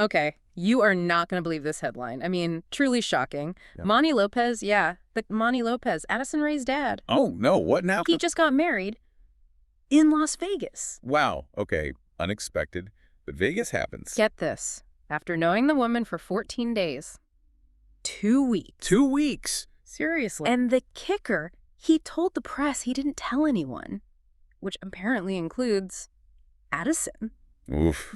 Okay, you are not going to believe this headline. I mean, truly shocking. Yeah. Monty Lopez, Monty Lopez, Addison Rae's dad. Oh, no, what now? He just got married in Las Vegas. Wow, okay, unexpected, but Vegas happens. Get this. After knowing the woman for 14 days. 2 weeks. 2 weeks? Seriously. And the kicker, he told the press he didn't tell anyone, which apparently includes Addison. Oof,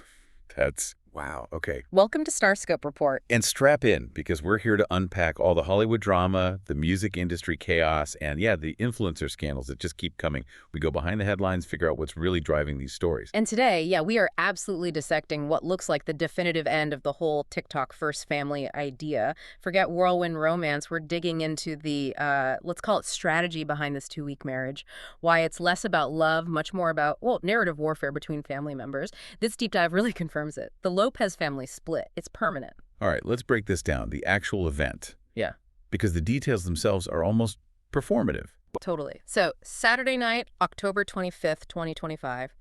that's... Wow, okay. Welcome to Starscope Report. And strap in, because we're here to unpack all the Hollywood drama, the music industry chaos, and yeah, the influencer scandals that just keep coming. We go behind the headlines, figure out what's really driving these stories. And today, we are absolutely dissecting what looks like the definitive end of the whole TikTok first family idea. Forget whirlwind romance. We're digging into the, let's call it strategy behind this 2-week marriage, why it's less about love, much more about, narrative warfare between family members. This deep dive really confirms it. The Lopez family split. It's permanent. All right, let's break this down, the actual event. Yeah. Because the details themselves are almost performative. Totally. So, Saturday night, October 25th, 2025.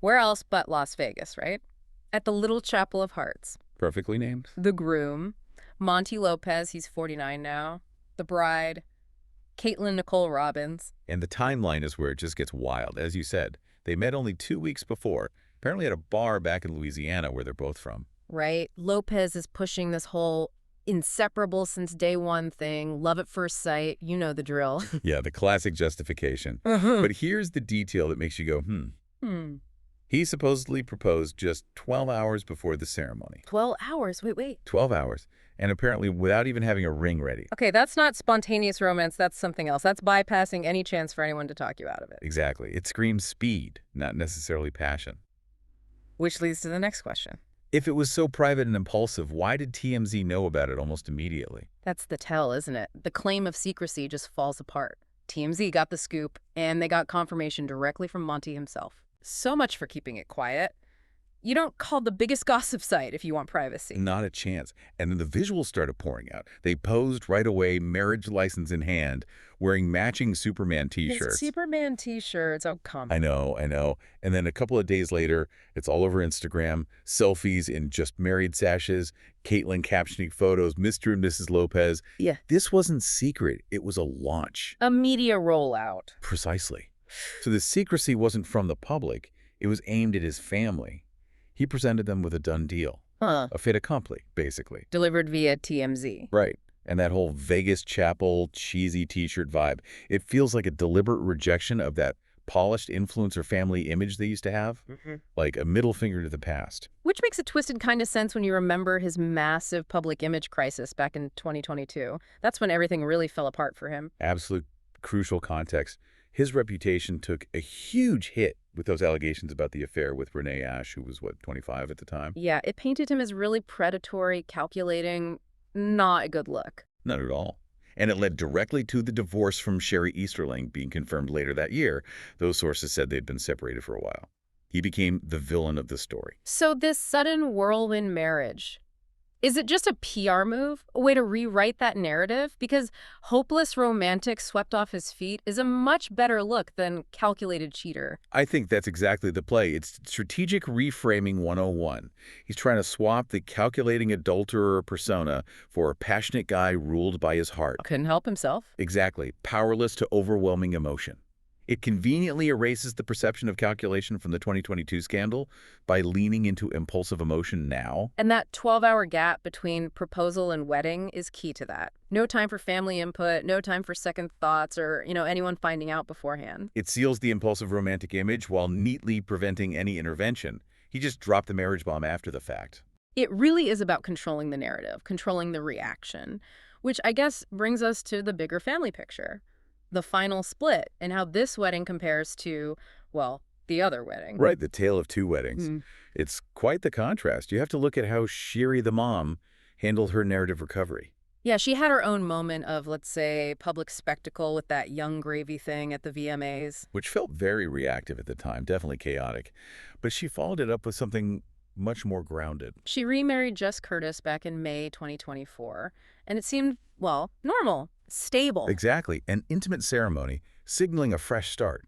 Where else but Las Vegas, right? At the Little Chapel of Hearts. Perfectly named. The groom, Monty Lopez, he's 49 now. The bride, Kaitlyn Nicole Robbins. And the timeline is where it just gets wild. As you said, they met only 2 weeks before, apparently at a bar back in Louisiana where they're both from. Right. Lopez is pushing this whole inseparable since day one thing, love at first sight, you know the drill. Yeah, the classic justification. But here's the detail that makes you go, He supposedly proposed just 12 hours before the ceremony. 12 hours? Wait. 12 hours. And apparently without even having a ring ready. Okay, that's not spontaneous romance. That's something else. That's bypassing any chance for anyone to talk you out of it. Exactly. It screams speed, not necessarily passion. Which leads to the next question. If it was so private and impulsive, why did TMZ know about it almost immediately? That's the tell, isn't it? The claim of secrecy just falls apart. TMZ got the scoop, and they got confirmation directly from Monty himself. So much for keeping it quiet. You don't call the biggest gossip site if you want privacy. Not a chance. And then the visuals started pouring out. They posed right away, marriage license in hand, wearing matching Superman T-shirts. Superman T-shirts, oh come. I know. And then a couple of days later, it's all over Instagram, selfies in just married sashes, Kaitlyn captioning photos, Mr. and Mrs. Lopez. Yeah. This wasn't secret. It was a launch. A media rollout. Precisely. So the secrecy wasn't from the public. It was aimed at his family. He presented them with a done deal. A fait accompli, basically. Delivered via TMZ. Right. And that whole Vegas chapel, cheesy T-shirt vibe, it feels like a deliberate rejection of that polished influencer family image they used to have. Like a middle finger to the past. Which makes a twisted kind of sense when you remember his massive public image crisis back in 2022. That's when everything really fell apart for him. Absolute crucial context. His reputation took a huge hit with those allegations about the affair with Renee Ash, who was, 25 at the time? Yeah, it painted him as really predatory, calculating, not a good look. Not at all. And it led directly to the divorce from Sheri Easterling being confirmed later that year. Those sources said they'd been separated for a while. He became the villain of the story. So this sudden whirlwind marriage, is it just a PR move? A way to rewrite that narrative? Because hopeless romantic swept off his feet is a much better look than calculated cheater. I think that's exactly the play. It's strategic reframing 101. He's trying to swap the calculating adulterer persona for a passionate guy ruled by his heart. Couldn't help himself. Exactly. Powerless to overwhelming emotion. It conveniently erases the perception of calculation from the 2022 scandal by leaning into impulsive emotion now. And that 12-hour gap between proposal and wedding is key to that. No time for family input, no time for second thoughts or, anyone finding out beforehand. It seals the impulsive romantic image while neatly preventing any intervention. He just dropped the marriage bomb after the fact. It really is about controlling the narrative, controlling the reaction, which I guess brings us to the bigger family picture. The final split, and how this wedding compares to, the other wedding. Right, the tale of two weddings. It's quite the contrast. You have to look at how Sheri, the mom, handled her narrative recovery. Yeah, she had her own moment of, let's say, public spectacle with that young gravy thing at the VMAs. Which felt very reactive at the time, definitely chaotic. But she followed it up with something much more grounded. She remarried Jess Curtis back in May 2024, and it seemed, normal. Stable. Exactly. An intimate ceremony, signaling a fresh start.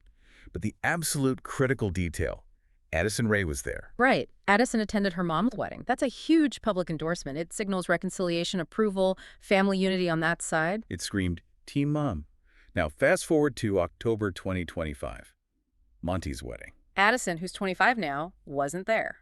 But the absolute critical detail, Addison Rae was there. Right. Addison attended her mom's wedding. That's a huge public endorsement. It signals reconciliation, approval, family unity on that side. It screamed, Team Mom. Now, fast forward to October 2025. Monty's wedding. Addison, who's 25 now, wasn't there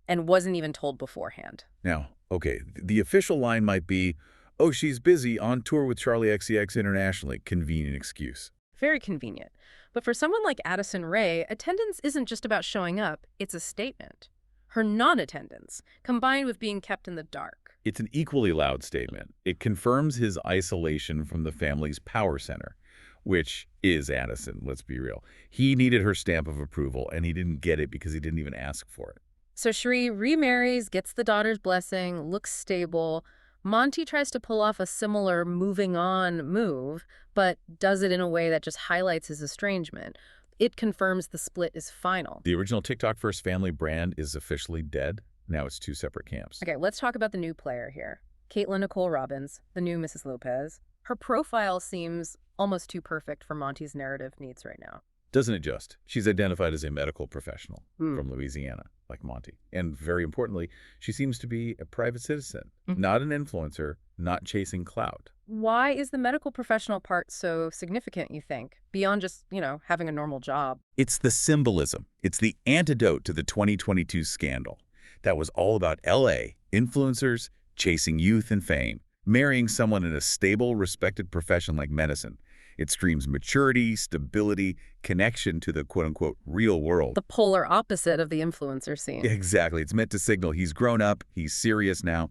and wasn't even told beforehand. Now, okay, the official line might be, oh, she's busy on tour with Charlie XCX internationally. Convenient excuse. Very convenient. But for someone like Addison Rae, attendance isn't just about showing up, it's a statement. Her non-attendance, combined with being kept in the dark. It's an equally loud statement. It confirms his isolation from the family's power center, which is Addison, let's be real. He needed her stamp of approval, and he didn't get it because he didn't even ask for it. So Sheri remarries, gets the daughter's blessing, looks stable. Monty tries to pull off a similar moving on move, but does it in a way that just highlights his estrangement. It confirms the split is final. The original TikTok First Family brand is officially dead. Now it's two separate camps. Okay, let's talk about the new player here. Kaitlyn Nicole Robbins, the new Mrs. Lopez. Her profile seems almost too perfect for Monty's narrative needs right now. Doesn't it just? She's identified as a medical professional from Louisiana, like Monty. And very importantly, she seems to be a private citizen, not an influencer, not chasing clout. Why is the medical professional part so significant, you think, beyond just, having a normal job? It's the symbolism. It's the antidote to the 2022 scandal. That was all about LA, influencers, chasing youth and fame, marrying someone in a stable, respected profession like medicine. It screams maturity, stability, connection to the quote-unquote real world. The polar opposite of the influencer scene. Exactly. It's meant to signal he's grown up, he's serious now.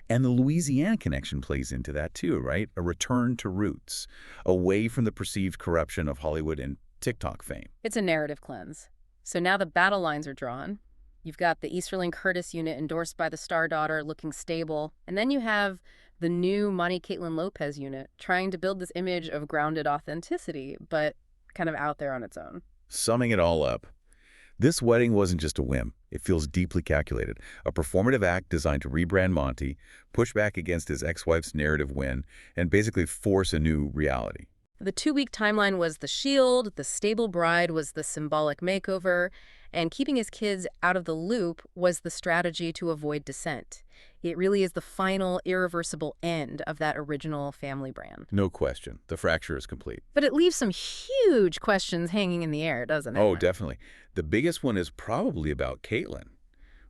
And the Louisiana connection plays into that too, right? A return to roots, away from the perceived corruption of Hollywood and TikTok fame. It's a narrative cleanse. So now the battle lines are drawn. You've got the Easterling Curtis unit endorsed by the star daughter looking stable. And then you have the new Monty Kaitlyn Lopez unit trying to build this image of grounded authenticity, but kind of out there on its own. Summing it all up, this wedding wasn't just a whim. It feels deeply calculated, a performative act designed to rebrand Monty, push back against his ex-wife's narrative win, and basically force a new reality. The 2-week timeline was the shield, the stable bride was the symbolic makeover, and keeping his kids out of the loop was the strategy to avoid dissent. It really is the final, irreversible end of that original family brand. No question. The fracture is complete. But it leaves some huge questions hanging in the air, doesn't it? Oh, definitely. The biggest one is probably about Kaitlyn.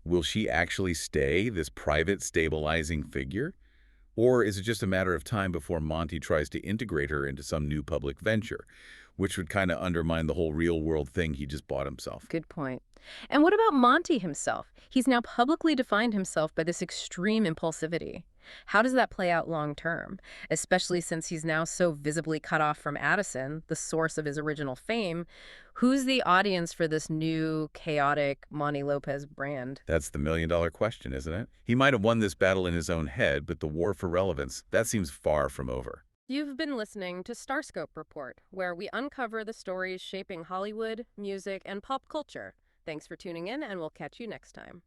Will she actually stay this private, stabilizing figure? Or is it just a matter of time before Monty tries to integrate her into some new public venture, which would kind of undermine the whole real-world thing he just bought himself? Good point. And what about Monty himself? He's now publicly defined himself by this extreme impulsivity. How does that play out long term, especially since he's now so visibly cut off from Addison, the source of his original fame? Who's the audience for this new, chaotic Monty Lopez brand? That's the million-dollar question, isn't it? He might have won this battle in his own head, but the war for relevance, that seems far from over. You've been listening to Starscope Report, where we uncover the stories shaping Hollywood, music, and pop culture. Thanks for tuning in, and we'll catch you next time.